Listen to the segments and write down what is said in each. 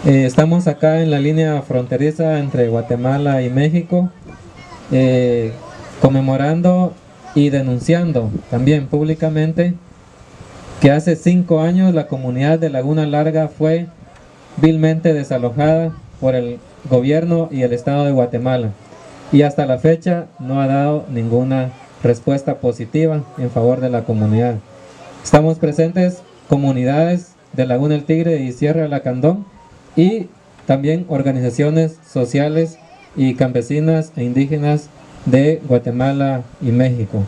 Estamos acá en la línea fronteriza entre Guatemala y México, conmemorando y denunciando también públicamente que hace 5 años la comunidad de Laguna Larga fue vilmente desalojada por el gobierno y el Estado de Guatemala, y hasta la fecha no ha dado ninguna respuesta positiva en favor de la comunidad. Estamos presentes comunidades de Laguna El Tigre y Sierra Lacandón, y también organizaciones sociales y campesinas e indígenas de Guatemala y México.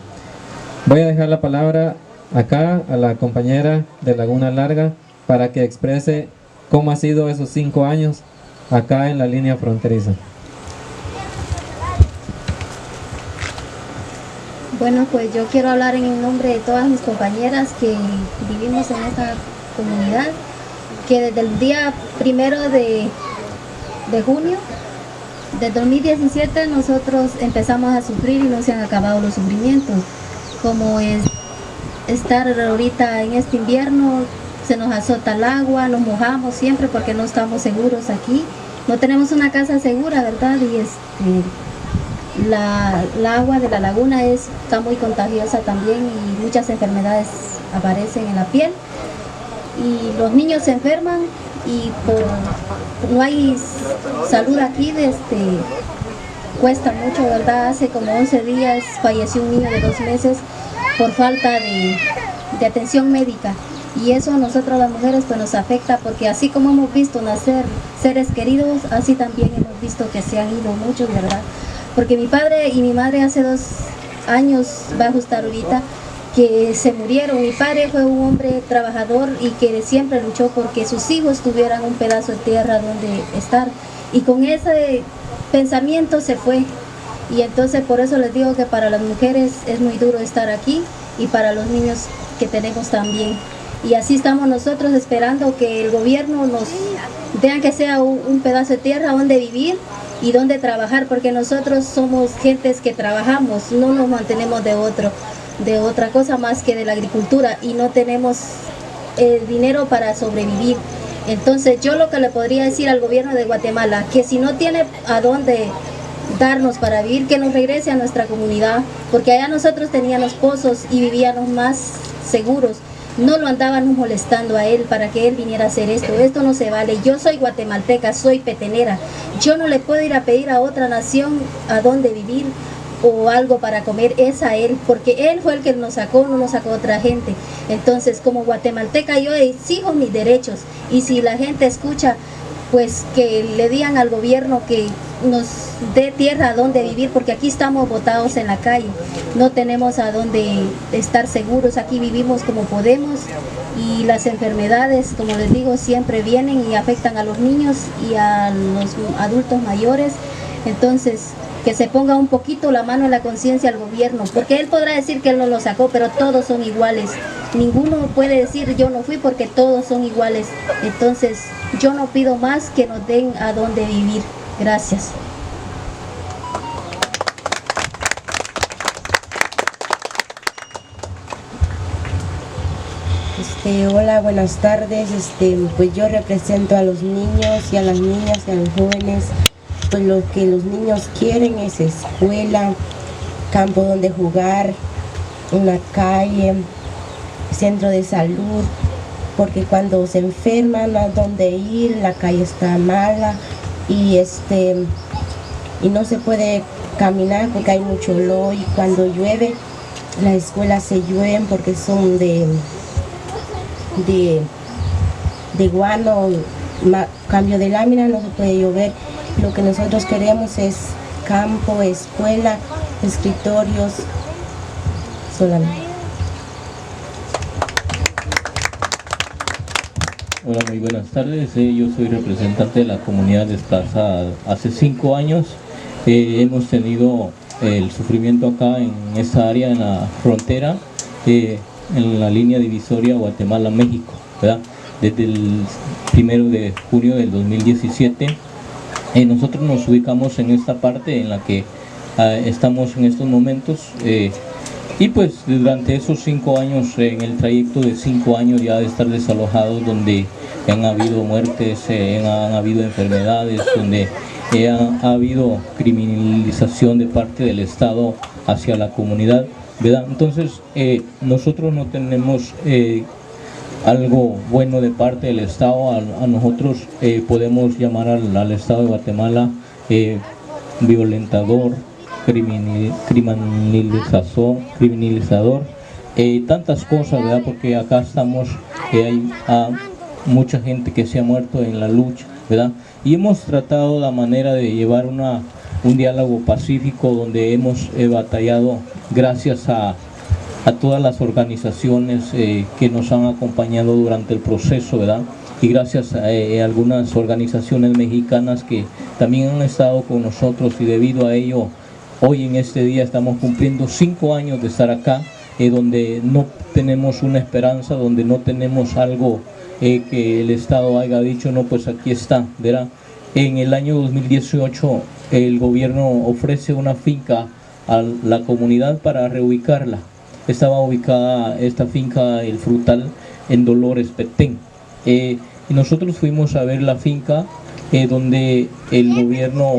Voy a dejar la palabra acá a la compañera de Laguna Larga para que exprese cómo ha sido esos 5 años acá en la línea fronteriza. Bueno, pues yo quiero hablar en nombre de todas mis compañeras que vivimos en esta comunidad, que desde el día 1 de junio del 2017 nosotros empezamos a sufrir y no se han acabado los sufrimientos, como es estar ahorita en este invierno, se nos azota el agua, nos mojamos siempre porque no estamos seguros aquí, no tenemos una casa segura, ¿verdad? Y la agua de la laguna está muy contagiosa también y muchas enfermedades aparecen en la piel y los niños se enferman y no hay salud aquí, cuesta mucho, ¿verdad? Hace como 11 días falleció un niño de 2 meses por falta de atención médica, y eso a nosotros las mujeres pues nos afecta, porque así como hemos visto nacer seres queridos, así también hemos visto que se han ido muchos, ¿verdad? Porque mi padre y mi madre hace 2 años, va a ajustar ahorita, que se murieron. Mi padre fue un hombre trabajador y que siempre luchó porque sus hijos tuvieran un pedazo de tierra donde estar, y con ese pensamiento se fue. Y entonces por eso les digo que para las mujeres es muy duro estar aquí, y para los niños que tenemos también. Y así estamos nosotros esperando que el gobierno nos dé que sea un pedazo de tierra donde vivir y donde trabajar, porque nosotros somos gentes que trabajamos, no nos mantenemos de otra cosa más que de la agricultura, y no tenemos dinero para sobrevivir. Entonces yo lo que le podría decir al gobierno de Guatemala, que si no tiene a dónde darnos para vivir, que nos regrese a nuestra comunidad, porque allá nosotros teníamos pozos y vivíamos más seguros. No lo andábamos molestando a él para que él viniera a hacer esto no se vale. Yo soy guatemalteca, soy petenera, yo no le puedo ir a pedir a otra nación a dónde vivir o algo para comer, es a él, porque él fue el que nos sacó, no nos sacó otra gente. Entonces como guatemalteca yo exijo mis derechos, y si la gente escucha, pues que le digan al gobierno que nos dé tierra a donde vivir, porque aquí estamos botados en la calle, no tenemos a dónde estar seguros, aquí vivimos como podemos, y las enfermedades, como les digo, siempre vienen y afectan a los niños y a los adultos mayores. Entonces que se ponga un poquito la mano en la conciencia al gobierno, porque él podrá decir que él no lo sacó, pero todos son iguales, ninguno puede decir yo no fui, porque todos son iguales. Entonces yo no pido más que nos den a dónde vivir. Gracias. Hola, buenas tardes. Pues yo represento a los niños y a las niñas y a los jóvenes. Pues lo que los niños quieren es escuela, campo donde jugar, una calle, centro de salud, porque cuando se enferman no hay dónde ir, la calle está mala y no se puede caminar porque hay mucho lodo, y cuando llueve las escuelas se llueven porque son de guano, cambio de lámina, no se puede llover. Lo que nosotros queremos es campo, escuela, escritorios, solamente. Hola, muy buenas tardes. Yo soy representante de la comunidad desplazada. Hace 5 años hemos tenido el sufrimiento acá en esta área, en la frontera, en la línea divisoria Guatemala-México, ¿verdad? Desde el 1 de junio del 2017, nosotros nos ubicamos en esta parte en la que estamos en estos momentos. Y pues durante esos 5 años, en el trayecto de 5 años ya de estar desalojados, donde han habido muertes, han habido enfermedades, donde ha habido criminalización de parte del Estado hacia la comunidad, ¿verdad? Entonces nosotros no tenemos algo bueno de parte del Estado. A nosotros podemos llamar al Estado de Guatemala violentador, criminalizador, tantas cosas, ¿verdad? Porque acá estamos, hay mucha gente que se ha muerto en la lucha, ¿verdad? Y hemos tratado la manera de llevar un diálogo pacífico, donde hemos batallado gracias a todas las organizaciones que nos han acompañado durante el proceso, ¿verdad? Y gracias a algunas organizaciones mexicanas que también han estado con nosotros, y debido a ello hoy en este día estamos cumpliendo 5 años de estar acá, donde no tenemos una esperanza, donde no tenemos algo que el Estado haya dicho, no, pues aquí está, ¿verdad? En el año 2018 el gobierno ofrece una finca a la comunidad para reubicarla. Estaba ubicada esta finca, El Frutal, en Dolores, Petén. Y nosotros fuimos a ver la finca, donde el gobierno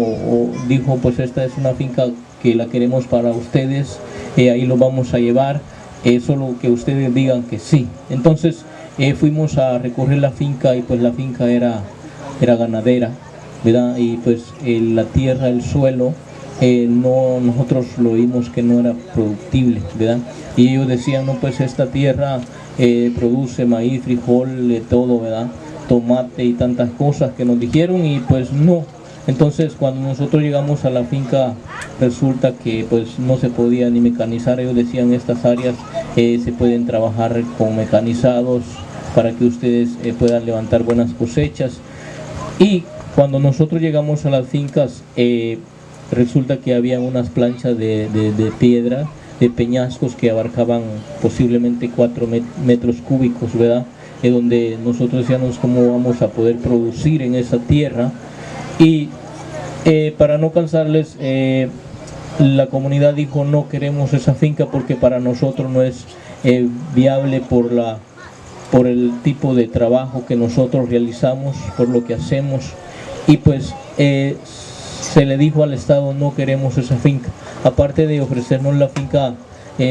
dijo, pues esta es una finca que la queremos para ustedes, ahí lo vamos a llevar, solo que ustedes digan que sí. Entonces fuimos a recorrer la finca, y pues la finca era ganadera, ¿verdad? Y pues la tierra, el suelo, nosotros lo vimos que no era productible, ¿verdad? Y ellos decían, no, pues esta tierra produce maíz, frijol, todo, ¿verdad? Tomate y tantas cosas que nos dijeron, y pues no. Entonces cuando nosotros llegamos a la finca, resulta que pues no se podía ni mecanizar. Ellos decían, estas áreas se pueden trabajar con mecanizados para que ustedes puedan levantar buenas cosechas. Y cuando nosotros llegamos a las fincas, resulta que había unas planchas de piedra, de peñascos, que abarcaban posiblemente 4 metros cúbicos, ¿verdad? Donde nosotros decíamos, ¿cómo vamos a poder producir en esa tierra? Y para no cansarles, la comunidad dijo, no queremos esa finca porque para nosotros no es viable por el tipo de trabajo que nosotros realizamos, por lo que hacemos. Y pues se le dijo al Estado, no queremos esa finca. Aparte de ofrecernos la finca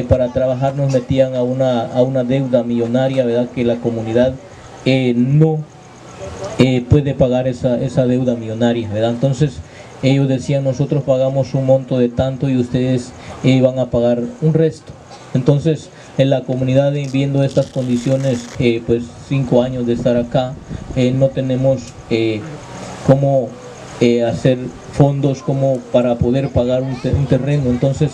para trabajar, nos metían a una deuda millonaria, ¿verdad? Que la comunidad no puede pagar esa deuda millonaria, ¿verdad? Entonces ellos decían, nosotros pagamos un monto de tanto y ustedes van a pagar un resto. Entonces en la comunidad, viendo estas condiciones, pues 5 años de estar acá, no tenemos cómo hacer fondos como para poder pagar un terreno. Entonces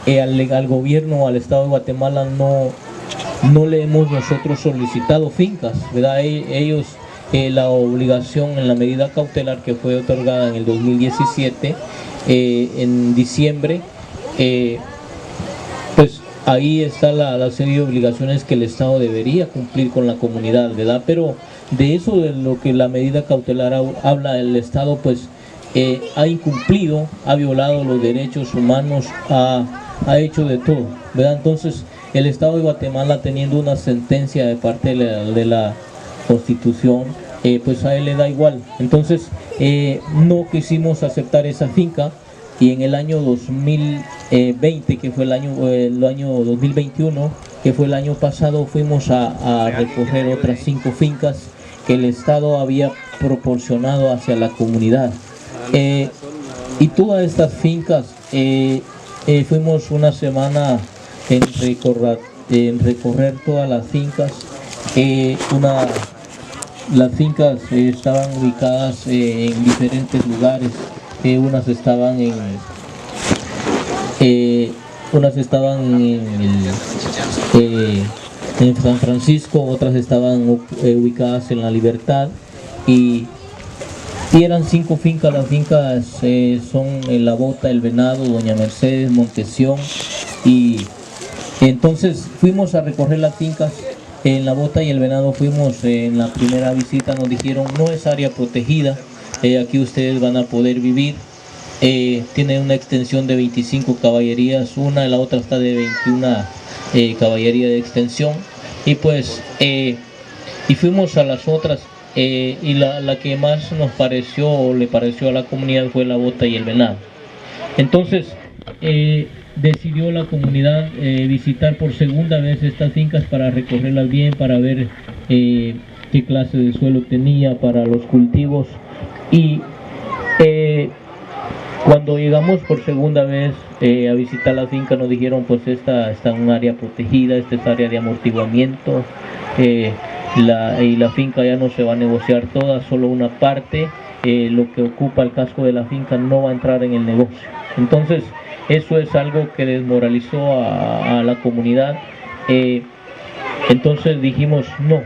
al gobierno, al Estado de Guatemala, no le hemos nosotros solicitado fincas, ¿verdad? Ellos la obligación en la medida cautelar que fue otorgada en el 2017, en diciembre, pues ahí está la serie de obligaciones que el Estado debería cumplir con la comunidad, ¿verdad? Pero de eso, de lo que la medida cautelar habla, el Estado pues ha incumplido, ha violado los derechos humanos, ha hecho de todo, ¿verdad? Entonces el Estado de Guatemala, teniendo una sentencia de parte de la Constitución, pues a él le da igual. Entonces no quisimos aceptar esa finca, y en el año 2020, que fue el año 2021, que fue el año pasado, fuimos a recorrer otras 5 fincas que el Estado había proporcionado hacia la comunidad. Y todas estas fincas, fuimos una semana en recorrer todas las fincas. Las fincas estaban ubicadas en diferentes lugares. Unas estaban en San Francisco, otras estaban ubicadas en La Libertad, y eran 5 fincas. Las fincas son La Bota, El Venado, Doña Mercedes, Montesión. Y entonces fuimos a recorrer las fincas. En La Bota y El Venado fuimos en la primera visita, nos dijeron, no es área protegida, aquí ustedes van a poder vivir. Tiene una extensión de 25 caballerías, la otra está de 21 Caballería de Extensión, y pues y fuimos a las otras, y la que más nos pareció o le pareció a la comunidad fue la Bota y el Venado. Entonces decidió la comunidad visitar por segunda vez estas fincas para recorrerlas bien, para ver qué clase de suelo tenía para los cultivos. Y cuando llegamos por segunda vez a visitar la finca, nos dijeron pues esta está en un área protegida, esta es área de amortiguamiento, y la finca ya no se va a negociar toda, solo una parte, lo que ocupa el casco de la finca no va a entrar en el negocio. Entonces eso es algo que desmoralizó a la comunidad. Entonces dijimos no.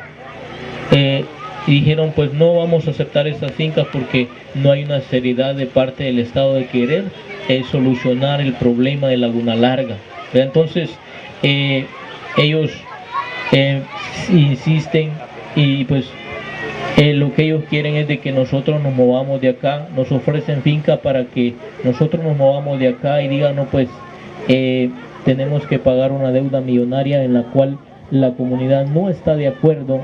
Y dijeron pues no vamos a aceptar estas fincas porque no hay una seriedad de parte del Estado de querer solucionar el problema de Laguna Larga. Entonces ellos insisten, y pues lo que ellos quieren es de que nosotros nos movamos de acá, nos ofrecen finca para que nosotros nos movamos de acá y digan no pues tenemos que pagar una deuda millonaria en la cual la comunidad no está de acuerdo,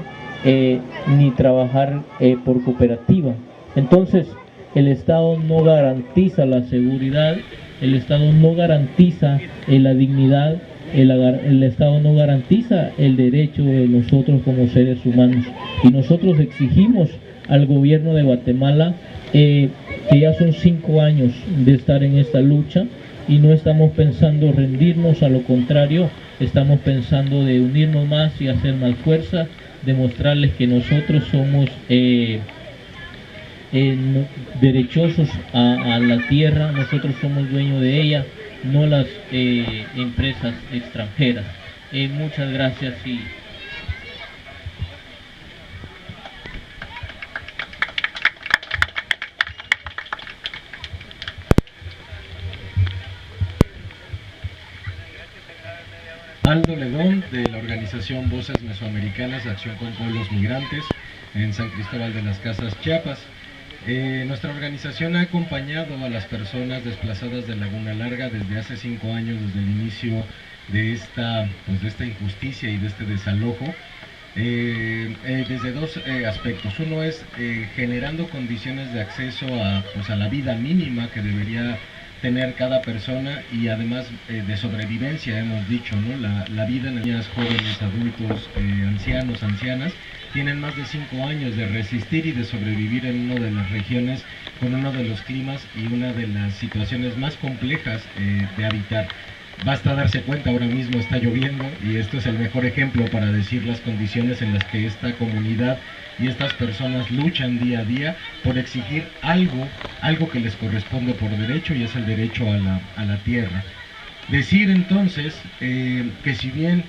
ni trabajar por cooperativa. Entonces el Estado no garantiza la seguridad, el Estado no garantiza la dignidad, el Estado no garantiza el derecho de nosotros como seres humanos, y nosotros exigimos al gobierno de Guatemala, que ya son 5 años de estar en esta lucha y no estamos pensando rendirnos, a lo contrario, estamos pensando de unirnos más y hacer más fuerza, demostrarles que nosotros somos derechosos a la tierra, nosotros somos dueños de ella, no las empresas extranjeras. Muchas gracias. Aldo Ledón, de la organización Voces Mesoamericanas, Acción con Pueblos Migrantes, en San Cristóbal de las Casas, Chiapas. Nuestra organización ha acompañado a las personas desplazadas de Laguna Larga desde hace 5 años, desde el inicio de esta injusticia y de este desalojo, desde 2 aspectos. Uno es generando condiciones de acceso a la vida mínima que debería tener cada persona, y además de sobrevivencia, hemos dicho, ¿no? La vida en niñas, jóvenes, adultos, ancianos, ancianas, tienen más de 5 años de resistir y de sobrevivir en una de las regiones con uno de los climas y una de las situaciones más complejas de habitar. Basta darse cuenta, ahora mismo está lloviendo, y esto es el mejor ejemplo para decir las condiciones en las que esta comunidad y estas personas luchan día a día por exigir algo que les corresponde por derecho, y es el derecho a la tierra. Decir entonces que si bien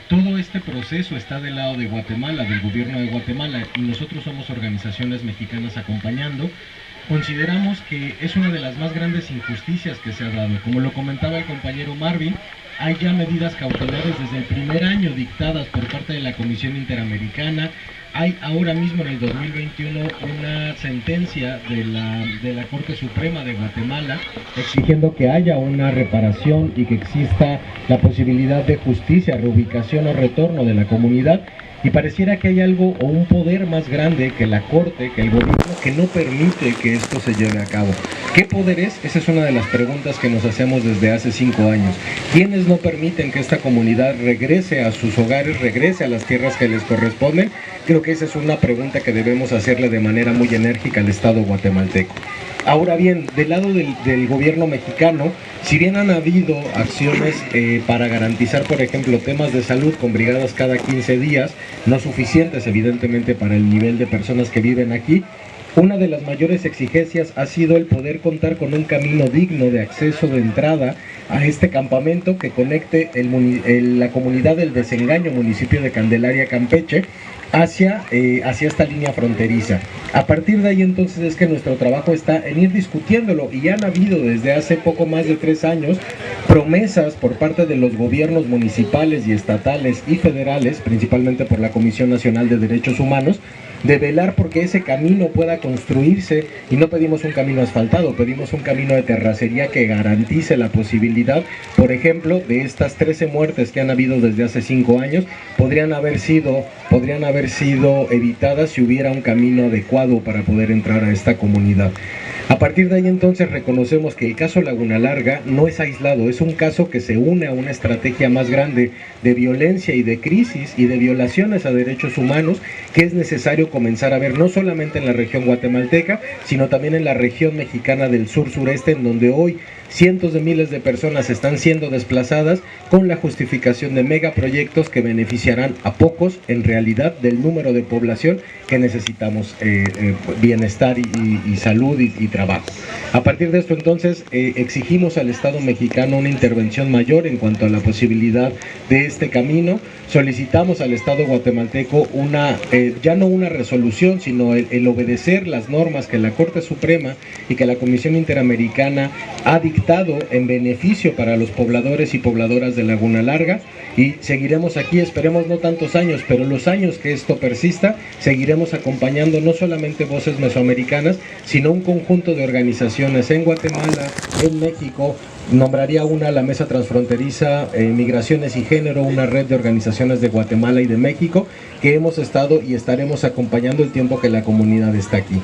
todo este proceso está del lado de Guatemala, del gobierno de Guatemala, y nosotros somos organizaciones mexicanas acompañando, consideramos que es una de las más grandes injusticias que se ha dado. Como lo comentaba el compañero Marvin, hay ya medidas cautelares desde el primer año dictadas por parte de la Comisión Interamericana. Hay ahora mismo en el 2021 una sentencia de la Corte Suprema de Guatemala exigiendo que haya una reparación y que exista la posibilidad de justicia, reubicación o retorno de la comunidad. Y pareciera que hay algo o un poder más grande que la Corte, que el gobierno, que no permite que esto se lleve a cabo. ¿Qué poder es? Esa es una de las preguntas que nos hacemos desde hace 5 años. ¿Quiénes no permiten que esta comunidad regrese a sus hogares, regrese a las tierras que les corresponden? Creo que esa es una pregunta que debemos hacerle de manera muy enérgica al Estado guatemalteco. Ahora bien, del lado del gobierno mexicano, si bien han habido acciones para garantizar, por ejemplo, temas de salud con brigadas cada 15 días, no suficientes evidentemente para el nivel de personas que viven aquí, una de las mayores exigencias ha sido el poder contar con un camino digno de acceso de entrada a este campamento que conecte la comunidad del Desengaño, municipio de Candelaria, Campeche, hacia esta línea fronteriza. A partir de ahí entonces es que nuestro trabajo está en ir discutiéndolo, y han habido desde hace poco más de 3 años promesas por parte de los gobiernos municipales y estatales y federales, principalmente por la Comisión Nacional de Derechos Humanos, de velar porque ese camino pueda construirse, y no pedimos un camino asfaltado, pedimos un camino de terracería que garantice la posibilidad, por ejemplo, de estas 13 muertes que han habido desde hace 5 años, podrían haber sido evitadas si hubiera un camino adecuado para poder entrar a esta comunidad. A partir de ahí entonces reconocemos que el caso Laguna Larga no es aislado, es un caso que se une a una estrategia más grande de violencia y de crisis y de violaciones a derechos humanos que es necesario comenzar a ver no solamente en la región guatemalteca, sino también en la región mexicana del sur-sureste, en donde hoy cientos de miles de personas están siendo desplazadas con la justificación de megaproyectos que beneficiarán a pocos en realidad del número de población que necesitamos bienestar y salud y trabajo. A partir de esto entonces exigimos al Estado mexicano una intervención mayor en cuanto a la posibilidad de este camino. Solicitamos al Estado guatemalteco ya no una resolución, sino el obedecer las normas que la Corte Suprema y que la Comisión Interamericana ha dictado en beneficio para los pobladores y pobladoras de Laguna Larga, y seguiremos aquí, esperemos no tantos años, pero los años que esto persista, seguiremos acompañando no solamente Voces Mesoamericanas, sino un conjunto de organizaciones en Guatemala, en México. Nombraría una, la Mesa Transfronteriza, Migraciones y Género, una red de organizaciones de Guatemala y de México que hemos estado y estaremos acompañando el tiempo que la comunidad está aquí.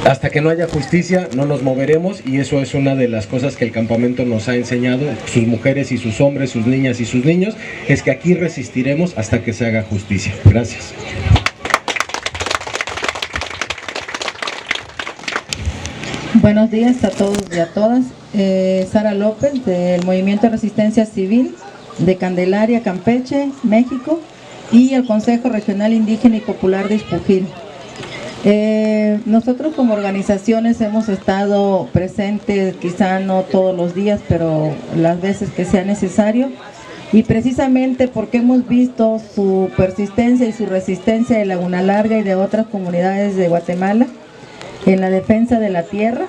Hasta que no haya justicia no nos moveremos, y eso es una de las cosas que el campamento nos ha enseñado, sus mujeres y sus hombres, sus niñas y sus niños, es que aquí resistiremos hasta que se haga justicia. Gracias. Buenos días a todos y a todas. Sara López, del Movimiento de Resistencia Civil de Candelaria, Campeche, México, y el Consejo Regional Indígena y Popular de Ispujil. Nosotros como organizaciones hemos estado presentes, quizá no todos los días, pero las veces que sea necesario, y precisamente porque hemos visto su persistencia y su resistencia de Laguna Larga y de otras comunidades de Guatemala en la defensa de la tierra,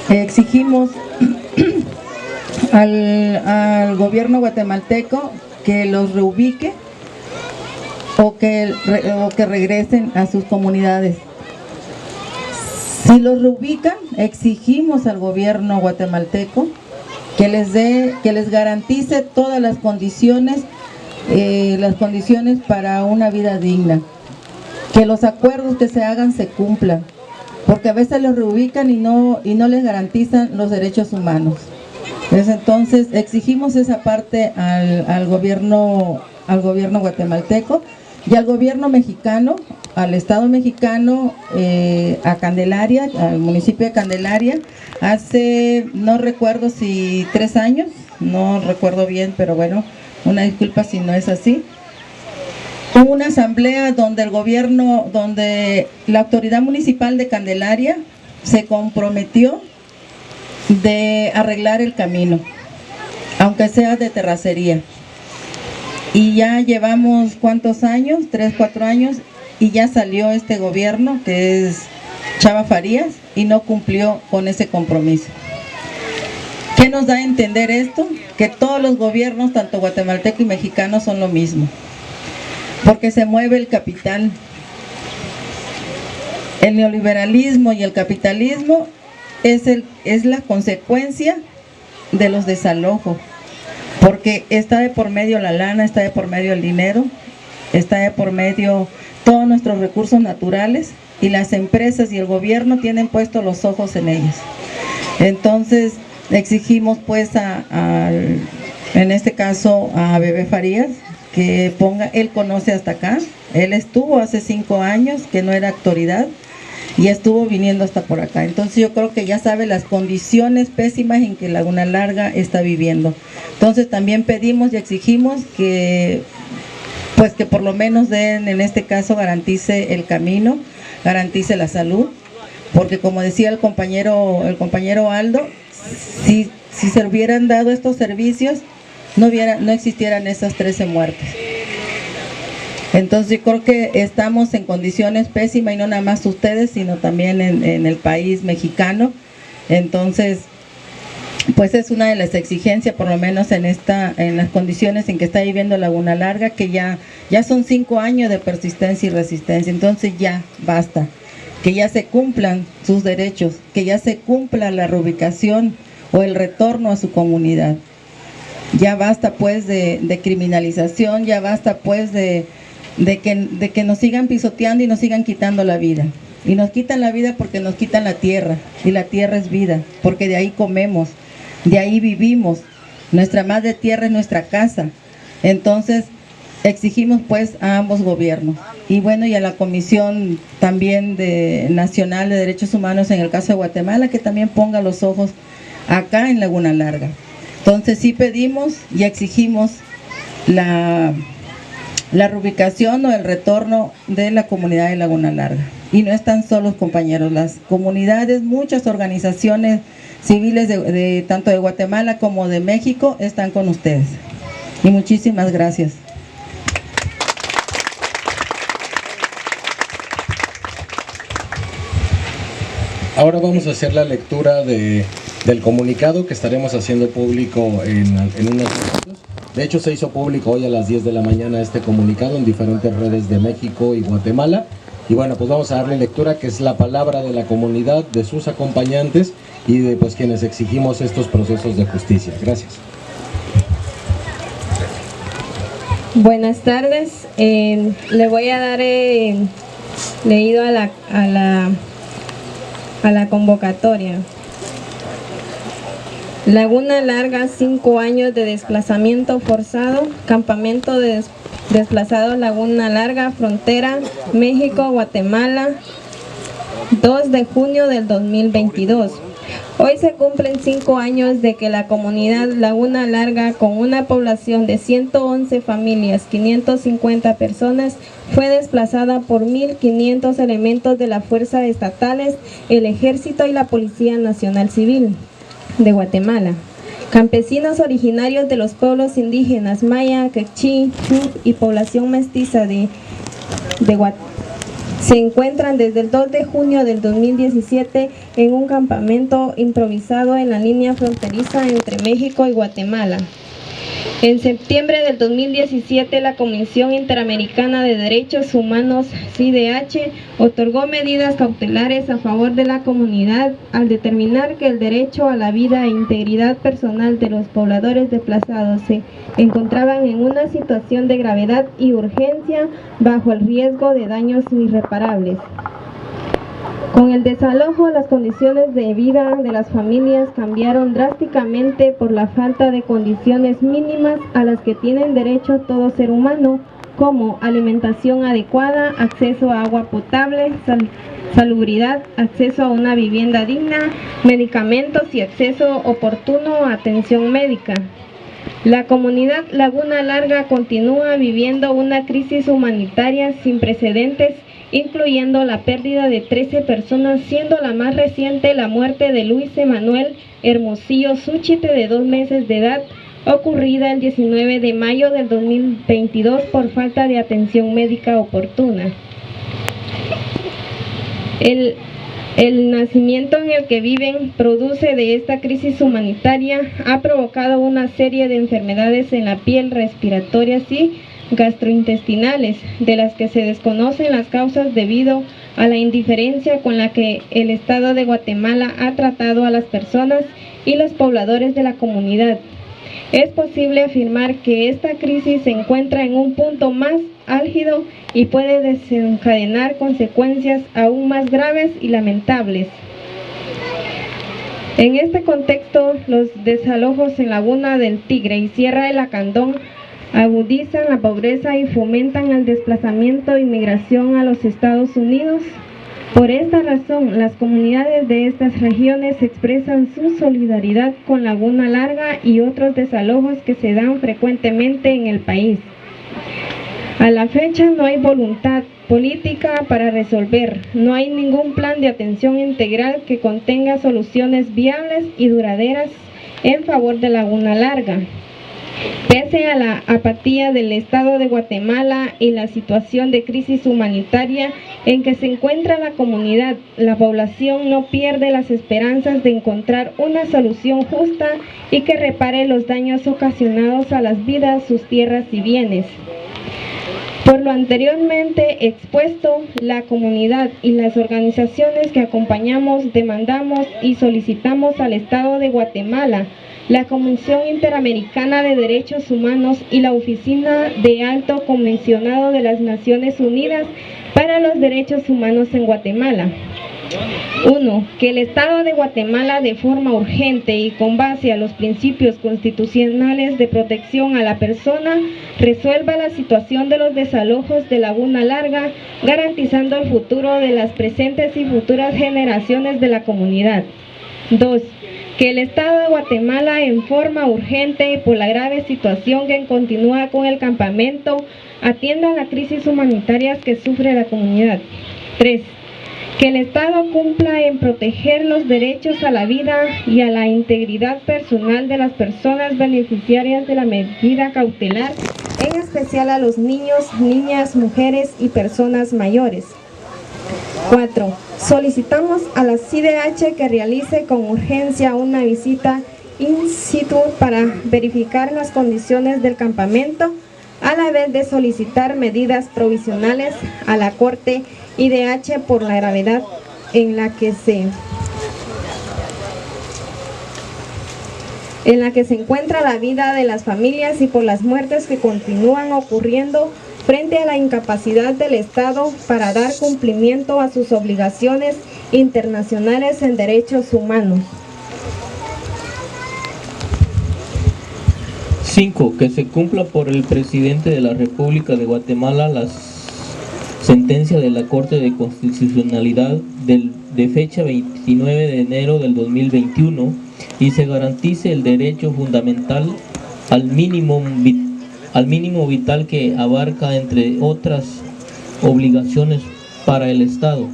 exigimos al gobierno guatemalteco que los reubique o que regresen a sus comunidades. Si los reubican, exigimos al gobierno guatemalteco que les garantice todas las condiciones para una vida digna, que los acuerdos que se hagan se cumplan, porque a veces los reubican y no les garantizan los derechos humanos. Entonces exigimos esa parte al gobierno guatemalteco y al gobierno mexicano, al Estado mexicano, a Candelaria, al municipio de Candelaria, hace, no recuerdo si 3 años, no recuerdo bien, pero bueno, una disculpa si no es así. Hubo una asamblea donde la autoridad municipal de Candelaria se comprometió de arreglar el camino, aunque sea de terracería. Y ya llevamos ¿cuántos años? 3, 4 años, y ya salió este gobierno que es Chava Farías y no cumplió con ese compromiso. ¿Qué nos da a entender esto? Que todos los gobiernos, tanto guatemalteco y mexicano, son lo mismo, porque se mueve el capital. El neoliberalismo y el capitalismo es la consecuencia de los desalojos, porque está de por medio la lana, está de por medio el dinero, está de por medio todos nuestros recursos naturales, y las empresas y el gobierno tienen puestos los ojos en ellos. Entonces exigimos pues en este caso a Bebé Farías que ponga, él conoce hasta acá, él estuvo hace 5 años que no era autoridad y estuvo viniendo hasta por acá. Entonces yo creo que ya sabe las condiciones pésimas en que Laguna Larga está viviendo. Entonces también pedimos y exigimos que pues que por lo menos en este caso garantice el camino, garantice la salud, porque como decía el compañero Aldo, si se hubieran dado estos servicios no existieran esas 13 muertes. Entonces yo creo que estamos en condiciones pésimas, y no nada más ustedes, sino también en el país mexicano. Entonces pues es una de las exigencias, por lo menos en las condiciones en que está viviendo Laguna Larga, que ya son 5 años de persistencia y resistencia. Entonces ya basta, que ya se cumplan sus derechos, que ya se cumpla la reubicación o el retorno a su comunidad. Ya basta pues de criminalización, ya basta pues de que nos sigan pisoteando y nos sigan quitando la vida. Y nos quitan la vida porque nos quitan la tierra, y la tierra es vida, porque de ahí comemos, de ahí vivimos. Nuestra madre tierra es nuestra casa. Entonces exigimos pues a ambos gobiernos, y bueno, y a la Comisión también Nacional de Derechos Humanos en el caso de Guatemala, que también ponga los ojos acá en Laguna Larga. Entonces sí pedimos y exigimos la reubicación o el retorno de la comunidad de Laguna Larga. Y no están solos, compañeros, las comunidades, muchas organizaciones civiles tanto de Guatemala como de México están con ustedes. Y muchísimas gracias. Ahora vamos a hacer la lectura del comunicado que estaremos haciendo público en unos minutos. De hecho, se hizo público hoy a las 10 de la mañana este comunicado en diferentes redes de México y Guatemala. Y bueno, pues vamos a darle lectura, que es la palabra de la comunidad, de sus acompañantes y de pues quienes exigimos estos procesos de justicia. Gracias. Buenas tardes. Le voy a dar leído a la convocatoria. Laguna Larga, 5 años de desplazamiento forzado, campamento de desplazados Laguna Larga, frontera México-Guatemala, 2 de junio del 2022. Hoy se cumplen 5 años de que la comunidad Laguna Larga, con una población de 111 familias, 550 personas, fue desplazada por 1.500 elementos de las fuerzas estatales, el Ejército y la Policía Nacional Civil de Guatemala. Campesinos originarios de los pueblos indígenas Maya, Quechí, Chub y población mestiza de Guatemala se encuentran desde el 2 de junio del 2017 en un campamento improvisado en la línea fronteriza entre México y Guatemala. En septiembre del 2017, la Comisión Interamericana de Derechos Humanos, CIDH, otorgó medidas cautelares a favor de la comunidad al determinar que el derecho a la vida e integridad personal de los pobladores desplazados se encontraban en una situación de gravedad y urgencia bajo el riesgo de daños irreparables. Con el desalojo, las condiciones de vida de las familias cambiaron drásticamente por la falta de condiciones mínimas a las que tienen derecho todo ser humano, como alimentación adecuada, acceso a agua potable, salubridad, acceso a una vivienda digna, medicamentos y acceso oportuno a atención médica. La comunidad Laguna Larga continúa viviendo una crisis humanitaria sin precedentes, incluyendo la pérdida de 13 personas, siendo la más reciente la muerte de Luis Emanuel Hermosillo Súchite, de 2 meses de edad, ocurrida el 19 de mayo del 2022 por falta de atención médica oportuna. El nacimiento en el que viven, produce de esta crisis humanitaria, ha provocado una serie de enfermedades en la piel, respiratorias y gastrointestinales, de las que se desconocen las causas debido a la indiferencia con la que el Estado de Guatemala ha tratado a las personas y los pobladores de la comunidad. Es posible afirmar que esta crisis se encuentra en un punto más álgido y puede desencadenar consecuencias aún más graves y lamentables. En este contexto, los desalojos en Laguna del Tigre y Sierra de Lacandón agudizan la pobreza y fomentan el desplazamiento y migración a los Estados Unidos. Por esta razón, las comunidades de estas regiones expresan su solidaridad con Laguna Larga y otros desalojos que se dan frecuentemente en el país. A la fecha no hay voluntad política para resolver, no hay ningún plan de atención integral que contenga soluciones viables y duraderas en favor de Laguna Larga. Pese a la apatía del Estado de Guatemala y la situación de crisis humanitaria en que se encuentra la comunidad, la población no pierde las esperanzas de encontrar una solución justa y que repare los daños ocasionados a las vidas, sus tierras y bienes. Por lo anteriormente expuesto, la comunidad y las organizaciones que acompañamos demandamos y solicitamos al Estado de Guatemala, la Comisión Interamericana de Derechos Humanos y la Oficina de Alto Comisionado de las Naciones Unidas para los Derechos Humanos en Guatemala. 1. Que el Estado de Guatemala de forma urgente y con base a los principios constitucionales de protección a la persona resuelva la situación de los desalojos de Laguna Larga, garantizando el futuro de las presentes y futuras generaciones de la comunidad. 2. Que el Estado de Guatemala en forma urgente y por la grave situación que continúa con el campamento atienda a las crisis humanitarias que sufre la comunidad. 3. Que el Estado cumpla en proteger los derechos a la vida y a la integridad personal de las personas beneficiarias de la medida cautelar, en especial a los niños, niñas, mujeres y personas mayores. 4. Solicitamos a la CIDH que realice con urgencia una visita in situ para verificar las condiciones del campamento, a la vez de solicitar medidas provisionales a la Corte IDH por la gravedad en la que se encuentra la vida de las familias y por las muertes que continúan ocurriendo frente a la incapacidad del Estado para dar cumplimiento a sus obligaciones internacionales en derechos humanos. 5. Que se cumpla por el presidente de la República de Guatemala la sentencia de la Corte de Constitucionalidad de fecha 29 de enero del 2021 y se garantice el derecho fundamental al mínimo vital que abarca, entre otras obligaciones para el Estado,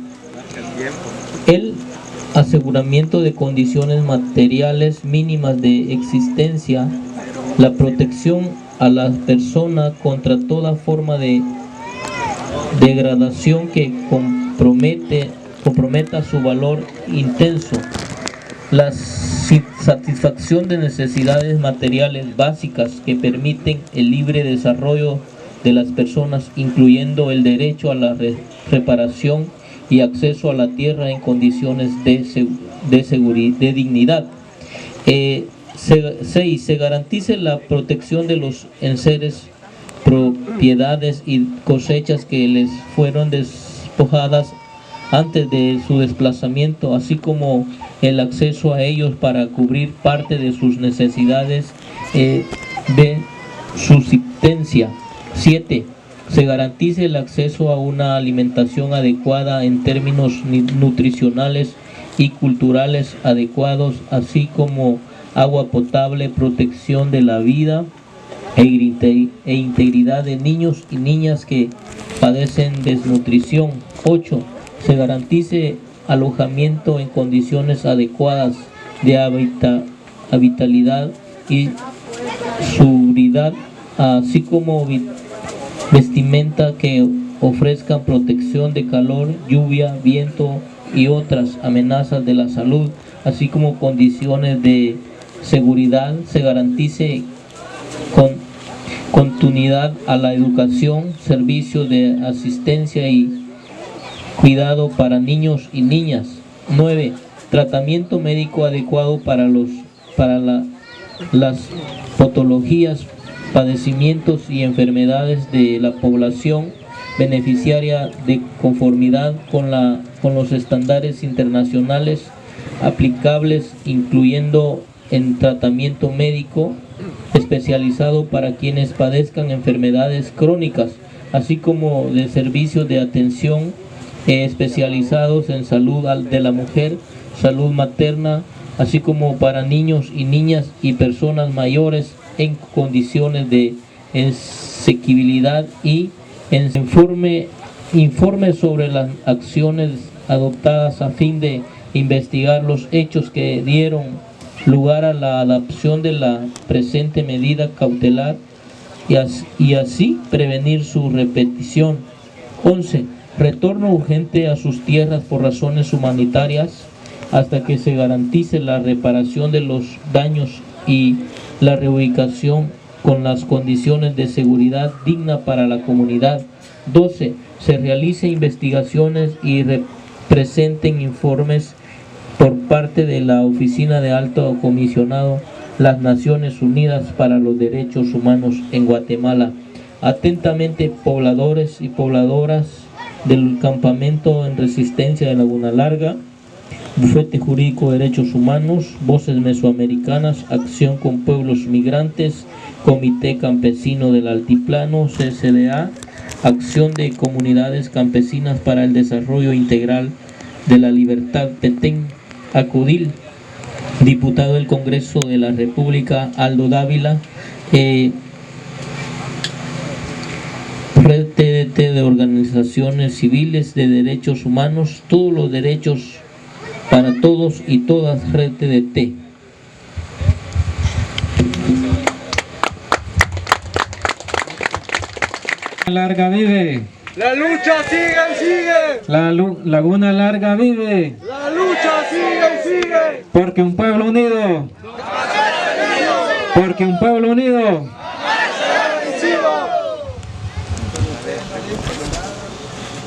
el aseguramiento de condiciones materiales mínimas de existencia, la protección a la persona contra toda forma de degradación que comprometa su valor intenso, la satisfacción de necesidades materiales básicas que permiten el libre desarrollo de las personas, incluyendo el derecho a la reparación y acceso a la tierra en condiciones de dignidad. 6. Se garantice la protección de los enseres, propiedades y cosechas que les fueron despojadas antes de su desplazamiento, así como el acceso a ellos para cubrir parte de sus necesidades de subsistencia. 7. Se garantice el acceso a una alimentación adecuada en términos nutricionales y culturales adecuados, así como agua potable, protección de la vida e integridad de niños y niñas que padecen desnutrición. 8. Se garantice alojamiento en condiciones adecuadas de habitabilidad y seguridad, así como vestimenta que ofrezcan protección de calor, lluvia, viento y otras amenazas de la salud, así como condiciones de seguridad. Se garantice continuidad a la educación, servicios de asistencia y cuidado para niños y niñas. 9. Tratamiento médico adecuado para las patologías, padecimientos y enfermedades de la población beneficiaria de conformidad con los estándares internacionales aplicables, incluyendo en tratamiento médico especializado para quienes padezcan enfermedades crónicas, así como de servicios de atención especializados en salud de la mujer, salud materna, así como para niños y niñas y personas mayores en condiciones de asequibilidad, y informe sobre las acciones adoptadas a fin de investigar los hechos que dieron lugar a la adopción de la presente medida cautelar y así prevenir su repetición. 11. Retorno urgente a sus tierras por razones humanitarias hasta que se garantice la reparación de los daños y la reubicación con las condiciones de seguridad digna para la comunidad. 12. Se realicen investigaciones y presenten informes por parte de la Oficina de Alto Comisionado las Naciones Unidas para los Derechos Humanos en Guatemala. Atentamente, pobladores y pobladoras del campamento en resistencia de Laguna Larga, Bufete Jurídico de Derechos Humanos, Voces Mesoamericanas, Acción con Pueblos Migrantes, Comité Campesino del Altiplano, CSDA, Acción de Comunidades Campesinas para el Desarrollo Integral de la Libertad, Petén, ACODIL, diputado del Congreso de la República, Aldo Dávila, Red TDT de organizaciones civiles de derechos humanos, todos los derechos para todos y todas, Red TDT. Larga vive. La lucha sigue y sigue. Laguna Larga vive. La lucha sigue y sigue. Porque un pueblo unido. Porque un pueblo unido.